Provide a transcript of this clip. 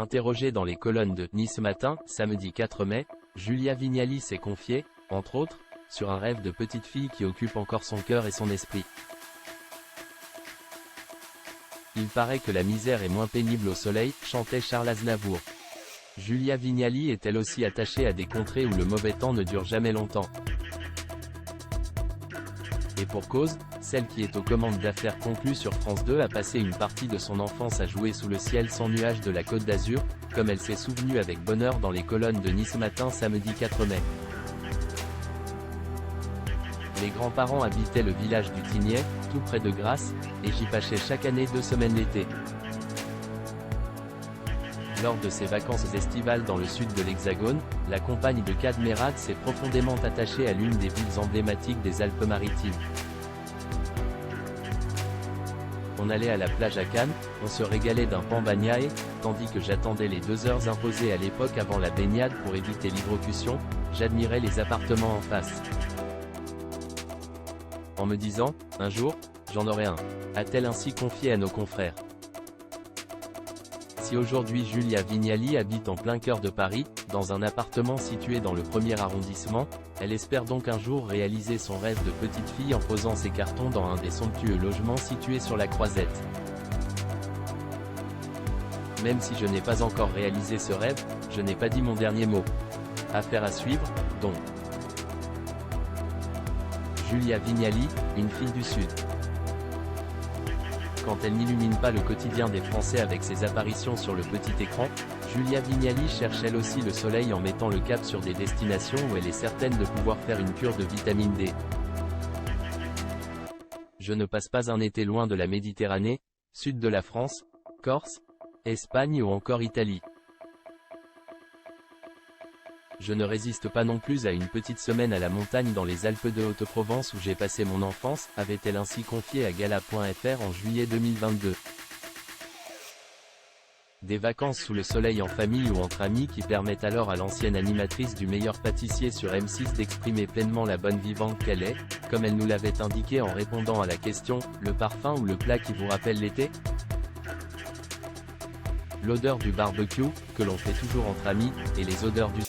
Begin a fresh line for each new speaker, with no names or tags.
Interrogée dans les colonnes de Nice Matin, samedi 4 mai, Julia Vignali s'est confiée, entre autres, sur un rêve de petite fille qui occupe encore son cœur et son esprit. Il paraît que la misère est moins pénible au soleil, chantait Charles Aznavour. Julia Vignali est elle aussi attachée à des contrées où le mauvais temps ne dure jamais longtemps. Et pour cause, celle qui est aux commandes d'affaires conclues sur France 2 a passé une partie de son enfance à jouer sous le ciel sans nuages de la Côte d'Azur, comme elle s'est souvenue avec bonheur dans les colonnes de Nice Matin samedi 4 mai. Les grands-parents habitaient le village du Tignet, tout près de Grasse, et j'y passais chaque année 2 semaines l'été. Lors de ses vacances estivales dans le sud de l'Hexagone, la compagne de Kad Merad s'est profondément attachée à l'une des villes emblématiques des Alpes-Maritimes. On allait à la plage à Cannes, on se régalait d'un pan bagnae, tandis que j'attendais les 2 heures imposées à l'époque avant la baignade pour éviter l'hydrocution, j'admirais les appartements en face. En me disant, un jour, j'en aurai un, a-t-elle ainsi confié à nos confrères. Si aujourd'hui Julia Vignali habite en plein cœur de Paris, dans un appartement situé dans le 1er arrondissement, elle espère donc un jour réaliser son rêve de petite fille en posant ses cartons dans un des somptueux logements situés sur la Croisette. Même si je n'ai pas encore réalisé ce rêve, je n'ai pas dit mon dernier mot. Affaire à suivre, donc. Julia Vignali, une fille du Sud. Quand elle n'illumine pas le quotidien des Français avec ses apparitions sur le petit écran, Julia Vignali cherche elle aussi le soleil en mettant le cap sur des destinations où elle est certaine de pouvoir faire une cure de vitamine D. Je ne passe pas un été loin de la Méditerranée, sud de la France, Corse, Espagne ou encore Italie. Je ne résiste pas non plus à une petite semaine à la montagne dans les Alpes de Haute-Provence où j'ai passé mon enfance, avait-elle ainsi confié à Gala.fr en juillet 2022. Des vacances sous le soleil en famille ou entre amis qui permettent alors à l'ancienne animatrice du meilleur pâtissier sur M6 d'exprimer pleinement la bonne vivante qu'elle est, comme elle nous l'avait indiqué en répondant à la question, le parfum ou le plat qui vous rappelle l'été ? L'odeur du barbecue, que l'on fait toujours entre amis, et les odeurs du